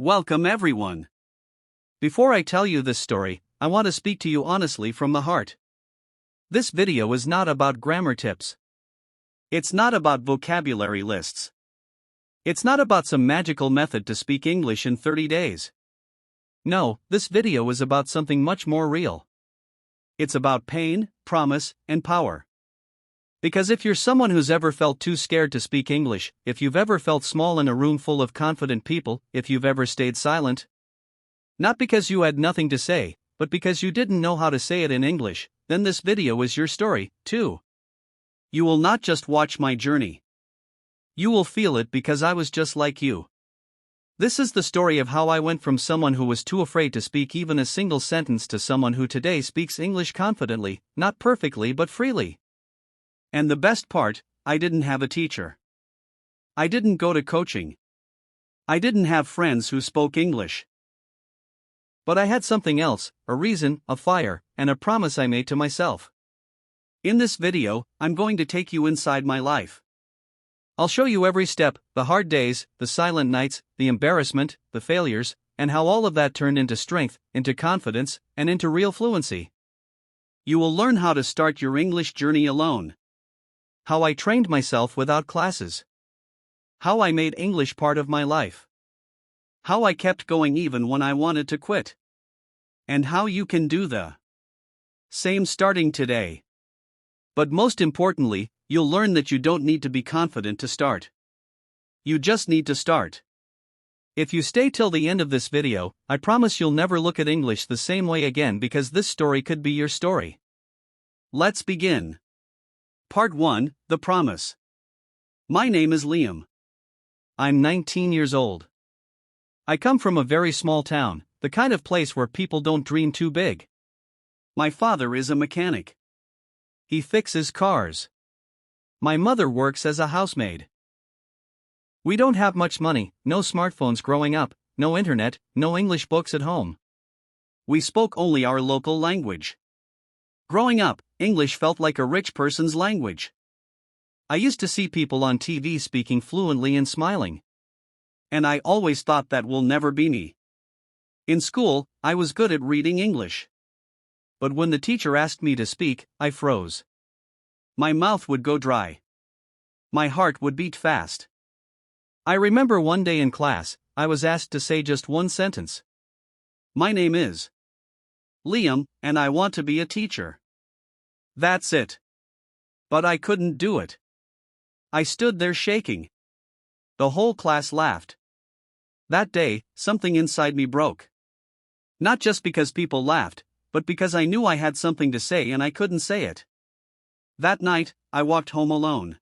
Welcome everyone. Before I tell you this story, I want to speak to you honestly from the heart. This video is not about grammar tips. It's not about vocabulary lists. It's not about some magical method to speak English in 30 days. No, this video is about something much more real. It's about pain, promise, and power. Because if you're someone who's ever felt too scared to speak English, if you've ever felt small in a room full of confident people, if you've ever stayed silent, not because you had nothing to say, but because you didn't know how to say it in English, then this video is your story, too. You will not just watch my journey. You will feel it because I was just like you. This is the story of how I went from someone who was too afraid to speak even a single sentence to someone who today speaks English confidently, not perfectly but freely. And the best part, I didn't have a teacher. I didn't go to coaching. I didn't have friends who spoke English. But I had something else, a reason, a fire, and a promise I made to myself. In this video, I'm going to take you inside my life. I'll show you every step, the hard days, the silent nights, the embarrassment, the failures, and how all of that turned into strength, into confidence, and into real fluency. You will learn how to start your English journey alone. How I trained myself without classes. How I made English part of my life. How I kept going even when I wanted to quit. And how you can do the same starting today. But most importantly, you'll learn that you don't need to be confident to start. You just need to start. If you stay till the end of this video, I promise you'll never look at English the same way again because this story could be your story. Let's begin. Part 1, The Promise. My name is Liam. I'm 19 years old. I come from a very small town, the kind of place where people don't dream too big. My father is a mechanic. He fixes cars. My mother works as a housemaid. We don't have much money, no smartphones growing up, no internet, no English books at home. We spoke only our local language. Growing up, English felt like a rich person's language. I used to see people on TV speaking fluently and smiling. And I always thought that will never be me. In school, I was good at reading English. But when the teacher asked me to speak, I froze. My mouth would go dry. My heart would beat fast. I remember one day in class, I was asked to say just one sentence. My name is Liam, and I want to be a teacher. That's it. But I couldn't do it. I stood there shaking. The whole class laughed. That day, something inside me broke. Not just because people laughed, but because I knew I had something to say and I couldn't say it. That night, I walked home alone.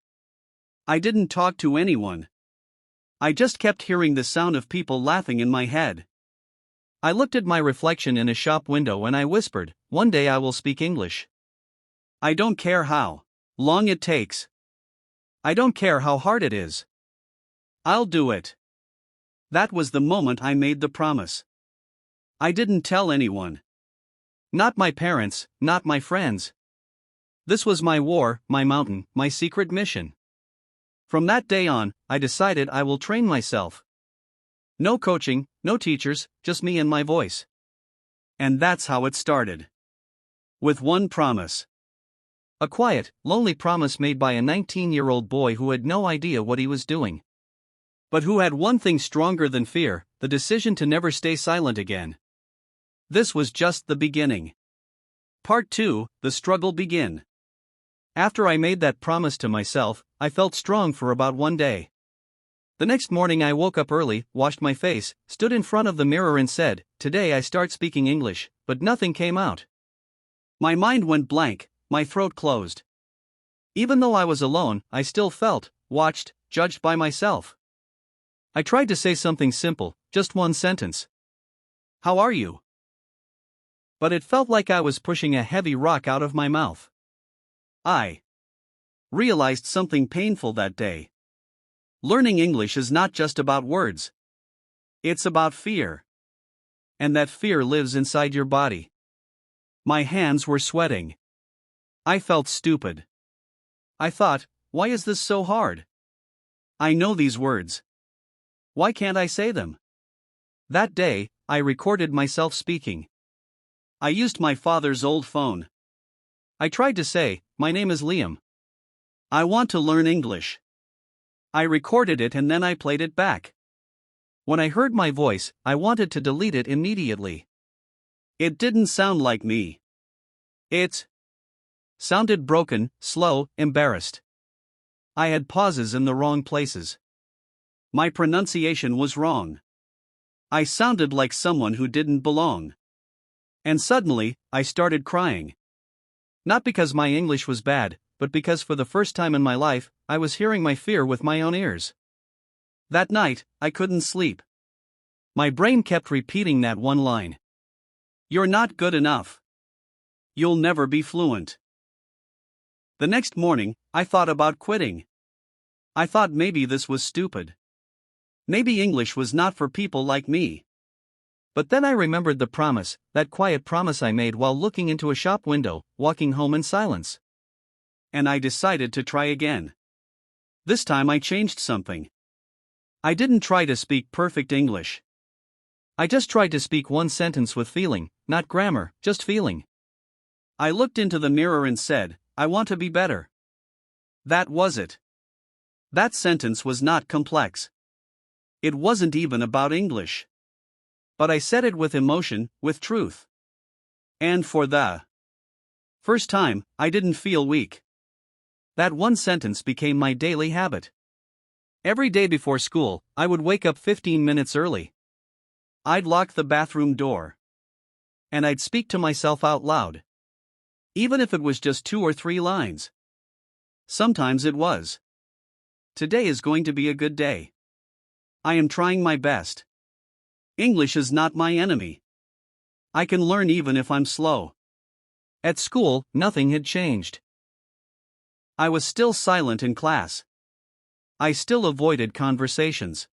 I didn't talk to anyone. I just kept hearing the sound of people laughing in my head. I looked at my reflection in a shop window and I whispered, one day I will speak English. I don't care how long it takes. I don't care how hard it is. I'll do it. That was the moment I made the promise. I didn't tell anyone. Not my parents, not my friends. This was my war, my mountain, my secret mission. From that day on, I decided I will train myself. No coaching, no teachers, just me and my voice. And that's how it started. With one promise. A quiet, lonely promise made by a 19-year-old boy who had no idea what he was doing. But who had one thing stronger than fear, the decision to never stay silent again. This was just the beginning. Part 2, The Struggle Begin. After I made that promise to myself, I felt strong for about one day. The next morning I woke up early, washed my face, stood in front of the mirror and said, today I start speaking English, but nothing came out. My mind went blank, my throat closed. Even though I was alone, I still felt, watched, judged by myself. I tried to say something simple, just one sentence. How are you? But it felt like I was pushing a heavy rock out of my mouth. I realized something painful that day. Learning English is not just about words. It's about fear. And that fear lives inside your body. My hands were sweating. I felt stupid. I thought, why is this so hard? I know these words. Why can't I say them? That day, I recorded myself speaking. I used my father's old phone. I tried to say, "My name is Liam. I want to learn English." I recorded it and then I played it back. When I heard my voice, I wanted to delete it immediately. It didn't sound like me. It sounded broken, slow, embarrassed. I had pauses in the wrong places. My pronunciation was wrong. I sounded like someone who didn't belong. And suddenly, I started crying. Not because my English was bad, but because for the first time in my life, I was hearing my fear with my own ears. That night, I couldn't sleep. My brain kept repeating that one line. "You're not good enough. You'll never be fluent." The next morning, I thought about quitting. I thought maybe this was stupid. Maybe English was not for people like me. But then I remembered the promise, that quiet promise I made while looking into a shop window, walking home in silence. And I decided to try again. This time I changed something. I didn't try to speak perfect English. I just tried to speak one sentence with feeling, not grammar, just feeling. I looked into the mirror and said, "I want to be better." That was it. That sentence was not complex. It wasn't even about English. But I said it with emotion, with truth. And for the first time, I didn't feel weak. That one sentence became my daily habit. Every day before school, I would wake up 15 minutes early. I'd lock the bathroom door. And I'd speak to myself out loud. Even if it was just 2 or 3 lines. Sometimes it was. "Today is going to be a good day. I am trying my best. English is not my enemy. I can learn even if I'm slow." At school, nothing had changed. I was still silent in class. I still avoided conversations.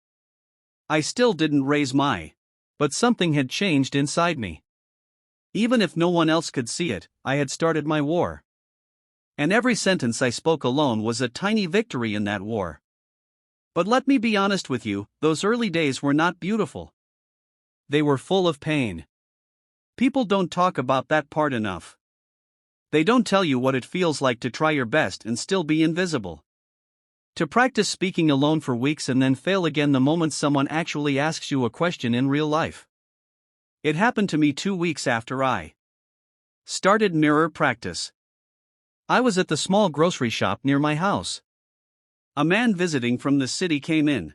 I still didn't raise my. But something had changed inside me. Even if no one else could see it, I had started my war. And every sentence I spoke alone was a tiny victory in that war. But let me be honest with you, those early days were not beautiful. They were full of pain. People don't talk about that part enough. They don't tell you what it feels like to try your best and still be invisible. To practice speaking alone for weeks and then fail again the moment someone actually asks you a question in real life. It happened to me 2 weeks after I started mirror practice. I was at the small grocery shop near my house. A man visiting from the city came in.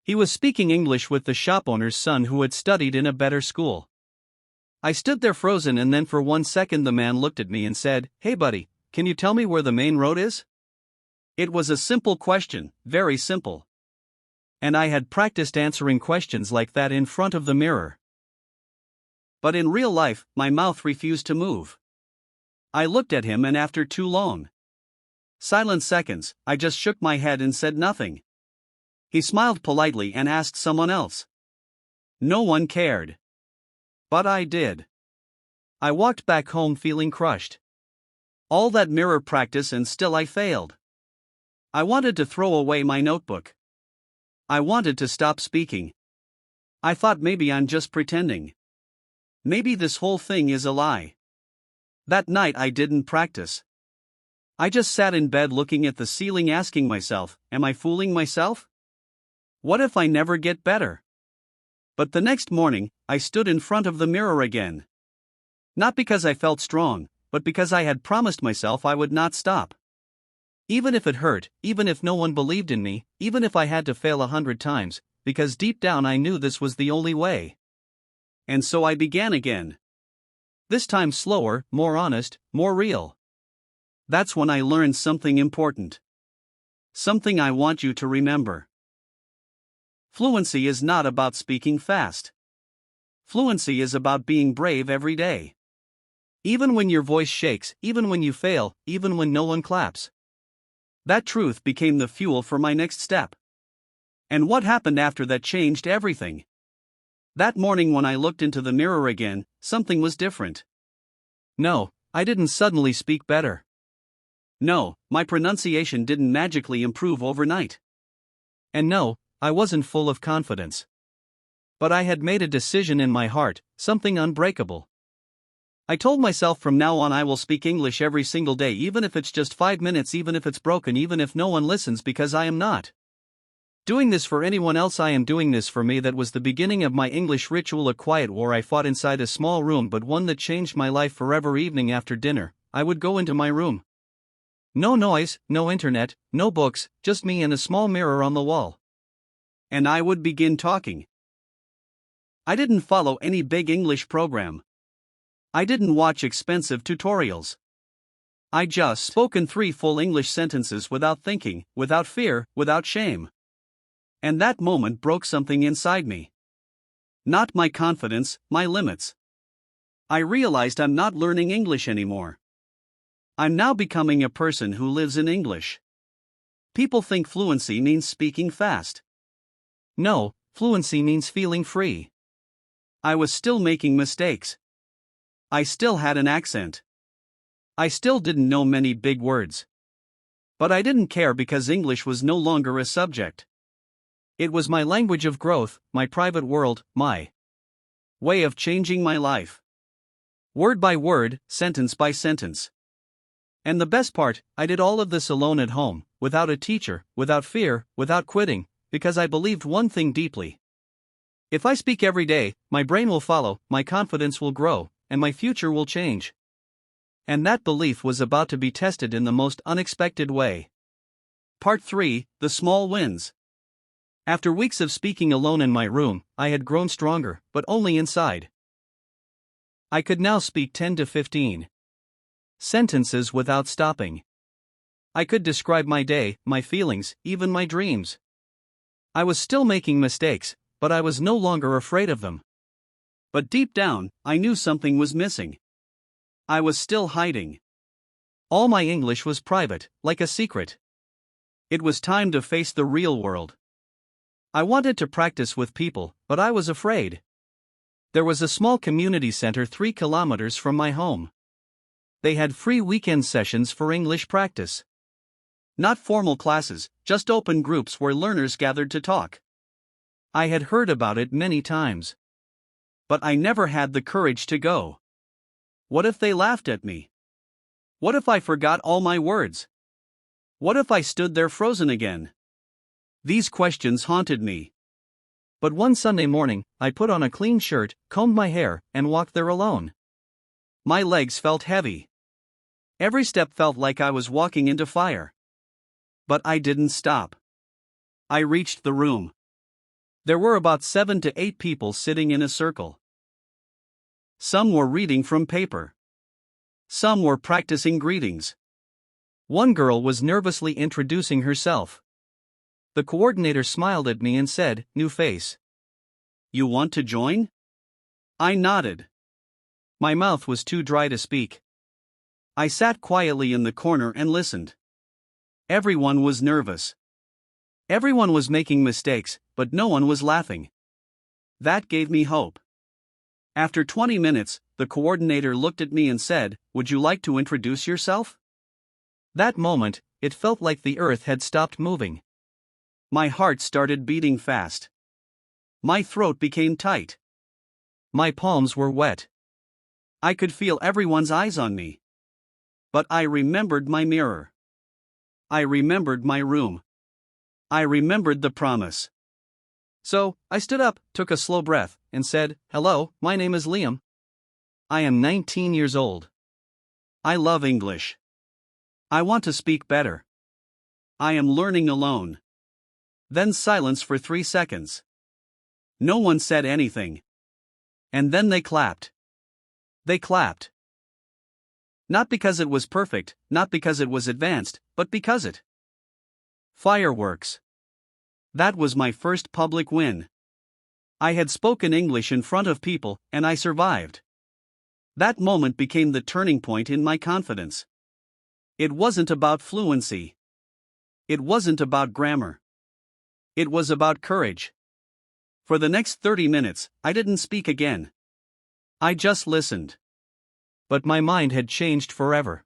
He was speaking English with the shop owner's son who had studied in a better school. I stood there frozen, and then for 1 second the man looked at me and said, "Hey buddy, can you tell me where the main road is?" It was a simple question, very simple. And I had practiced answering questions like that in front of the mirror. But in real life, my mouth refused to move. I looked at him, and after 2 long, silent seconds, I just shook my head and said nothing. He smiled politely and asked someone else. No one cared. But I did. I walked back home feeling crushed. All that mirror practice and still I failed. I wanted to throw away my notebook. I wanted to stop speaking. I thought maybe I'm just pretending. Maybe this whole thing is a lie. That night I didn't practice. I just sat in bed looking at the ceiling asking myself, am I fooling myself? What if I never get better? But the next morning, I stood in front of the mirror again. Not because I felt strong, but because I had promised myself I would not stop. Even if it hurt, even if no one believed in me, even if I had to fail 100 times, because deep down I knew this was the only way. And so I began again. This time slower, more honest, more real. That's when I learned something important. Something I want you to remember. Fluency is not about speaking fast. Fluency is about being brave every day. Even when your voice shakes, even when you fail, even when no one claps. That truth became the fuel for my next step. And what happened after that changed everything. That morning when I looked into the mirror again, something was different. No, I didn't suddenly speak better. No, my pronunciation didn't magically improve overnight. And no, I wasn't full of confidence. But I had made a decision in my heart, something unbreakable. I told myself from now on I will speak English every single day, even if it's just 5 minutes, even if it's broken, even if no one listens, because I am not doing this for anyone else, I am doing this for me. That was the beginning of my English ritual, a quiet war I fought inside a small room, but one that changed my life forever. Evening after dinner, I would go into my room. No noise, no internet, no books, just me and a small mirror on the wall. And I would begin talking. I didn't follow any big English program. I didn't watch expensive tutorials. I just spoke in 3 full English sentences without thinking, without fear, without shame. And that moment broke something inside me. Not my confidence, my limits. I realized I'm not learning English anymore. I'm now becoming a person who lives in English. People think fluency means speaking fast. No, fluency means feeling free. I was still making mistakes. I still had an accent. I still didn't know many big words. But I didn't care, because English was no longer a subject. It was my language of growth, my private world, my way of changing my life. Word by word, sentence by sentence. And the best part, I did all of this alone at home, without a teacher, without fear, without quitting, because I believed one thing deeply. If I speak every day, my brain will follow, my confidence will grow, and my future will change. And that belief was about to be tested in the most unexpected way. Part 3: The Small Wins. After weeks of speaking alone in my room, I had grown stronger, but only inside. I could now speak 10 to 15 sentences without stopping. I could describe my day, my feelings, even my dreams. I was still making mistakes, but I was no longer afraid of them. But deep down, I knew something was missing. I was still hiding. All my English was private, like a secret. It was time to face the real world. I wanted to practice with people, but I was afraid. There was a small community center 3 kilometers from my home. They had free weekend sessions for English practice. Not formal classes, just open groups where learners gathered to talk. I had heard about it many times. But I never had the courage to go. What if they laughed at me? What if I forgot all my words? What if I stood there frozen again? These questions haunted me. But one Sunday morning, I put on a clean shirt, combed my hair, and walked there alone. My legs felt heavy. Every step felt like I was walking into fire. But I didn't stop. I reached the room. There were about 7 to 8 people sitting in a circle. Some were reading from paper. Some were practicing greetings. One girl was nervously introducing herself. The coordinator smiled at me and said, "New face. You want to join?" I nodded. My mouth was too dry to speak. I sat quietly in the corner and listened. Everyone was nervous. Everyone was making mistakes, but no one was laughing. That gave me hope. After 20 minutes, the coordinator looked at me and said, "Would you like to introduce yourself?" That moment, it felt like the earth had stopped moving. My heart started beating fast. My throat became tight. My palms were wet. I could feel everyone's eyes on me. But I remembered my mirror. I remembered my room. I remembered the promise. So, I stood up, took a slow breath, and said, "Hello, my name is Liam. I am 19 years old. I love English. I want to speak better. I am learning alone." Then silence for 3 seconds. No one said anything. And then they clapped. They clapped. Not because it was perfect, not because it was advanced, but because it. Fireworks. That was my first public win. I had spoken English in front of people, and I survived. That moment became the turning point in my confidence. It wasn't about fluency. It wasn't about grammar. It was about courage. For the next 30 minutes, I didn't speak again. I just listened. But my mind had changed forever.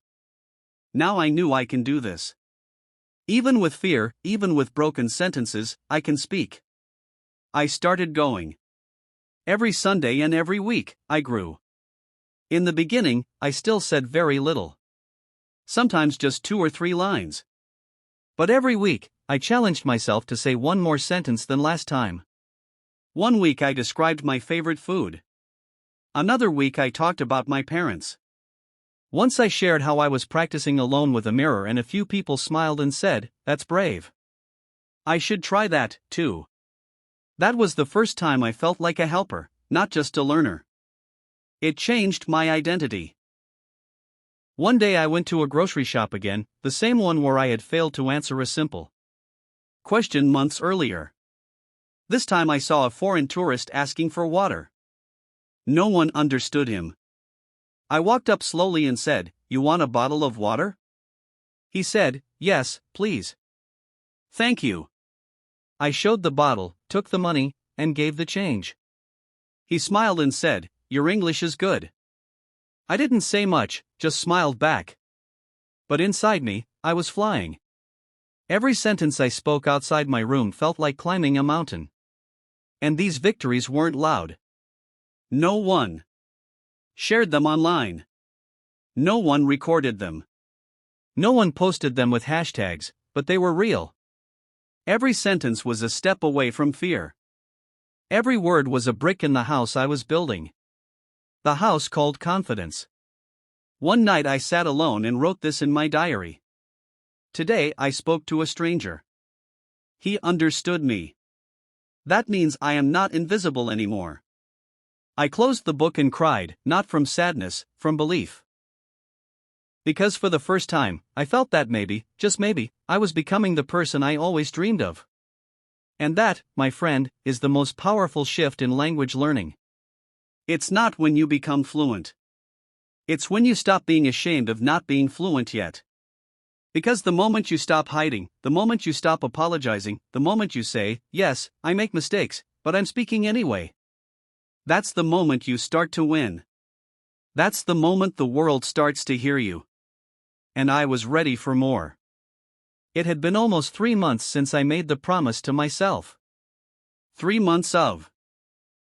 Now I knew I can do this. Even with fear, even with broken sentences, I can speak. I started going. Every Sunday and every week, I grew. In the beginning, I still said very little. Sometimes just 2 or 3 lines. But every week, I challenged myself to say one more sentence than last time. One week I described my favorite food. Another week I talked about my parents. Once I shared how I was practicing alone with a mirror and a few people smiled and said, "That's brave. I should try that, too." That was the first time I felt like a helper, not just a learner. It changed my identity. One day I went to a grocery shop again, the same one where I had failed to answer a simple question months earlier. This time I saw a foreign tourist asking for water. No one understood him. I walked up slowly and said, "You want a bottle of water?" He said, "Yes, please." "Thank you." I showed the bottle, took the money, and gave the change. He smiled and said, "Your English is good." I didn't say much, just smiled back. But inside me, I was flying. Every sentence I spoke outside my room felt like climbing a mountain. And these victories weren't loud. No one shared them online. No one recorded them. No one posted them with hashtags, but they were real. Every sentence was a step away from fear. Every word was a brick in the house I was building. The house called confidence. One night I sat alone and wrote this in my diary. Today I spoke to a stranger. He understood me. That means I am not invisible anymore. I closed the book and cried, not from sadness, from belief. Because for the first time, I felt that maybe, just maybe, I was becoming the person I always dreamed of. And that, my friend, is the most powerful shift in language learning. It's not when you become fluent. It's when you stop being ashamed of not being fluent yet. Because the moment you stop hiding, the moment you stop apologizing, the moment you say, "Yes, I make mistakes, but I'm speaking anyway," that's the moment you start to win. That's the moment the world starts to hear you. And I was ready for more. It had been almost 3 months since I made the promise to myself. 3 months of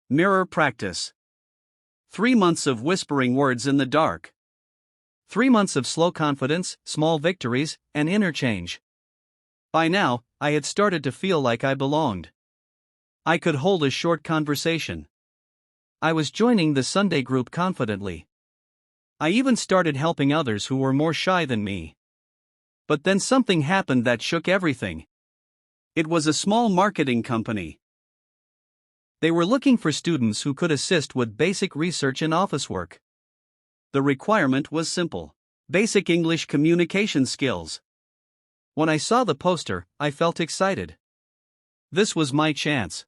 mirror practice. 3 months of whispering words in the dark. 3 months of slow confidence, small victories, and inner change. By now, I had started to feel like I belonged. I could hold a short conversation. I was joining the Sunday group confidently. I even started helping others who were more shy than me. But then something happened that shook everything. It was a small marketing company. They were looking for students who could assist with basic research and office work. The requirement was simple: basic English communication skills. When I saw the poster, I felt excited. This was my chance.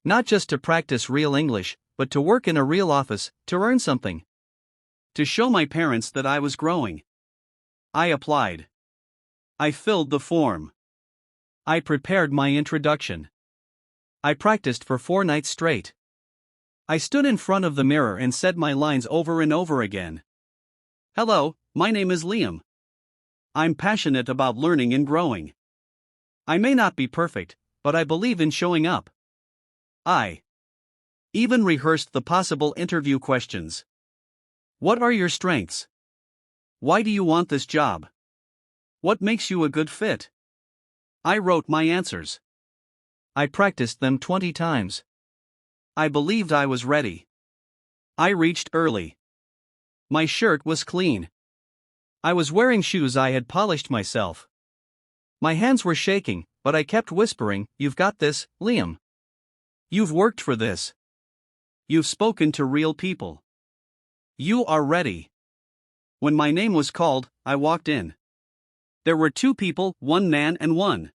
Not just to practice real English, but to work in a real office, to earn something. To show my parents that I was growing. I applied. I filled the form. I prepared my introduction. I practiced for 4 nights straight. I stood in front of the mirror and said my lines over and over again. "Hello, my name is Liam. I'm passionate about learning and growing. I may not be perfect, but I believe in showing up." I even rehearsed the possible interview questions. What are your strengths? Why do you want this job? What makes you a good fit? I wrote my answers. I practiced them 20 times. I believed I was ready. I reached early. My shirt was clean. I was wearing shoes I had polished myself. My hands were shaking, but I kept whispering, "You've got this, Liam. You've worked for this. You've spoken to real people. You are ready." When my name was called, I walked in. There were 2 people, 1 man and 1